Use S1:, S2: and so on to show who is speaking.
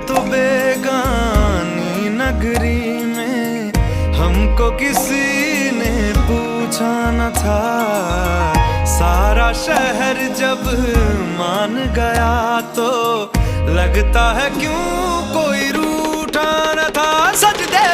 S1: तो बेगानी नगरी में हमको किसी ने पूछा न था। सारा शहर जब मान गया तो लगता है क्यों कोई रूठा न था। सजदे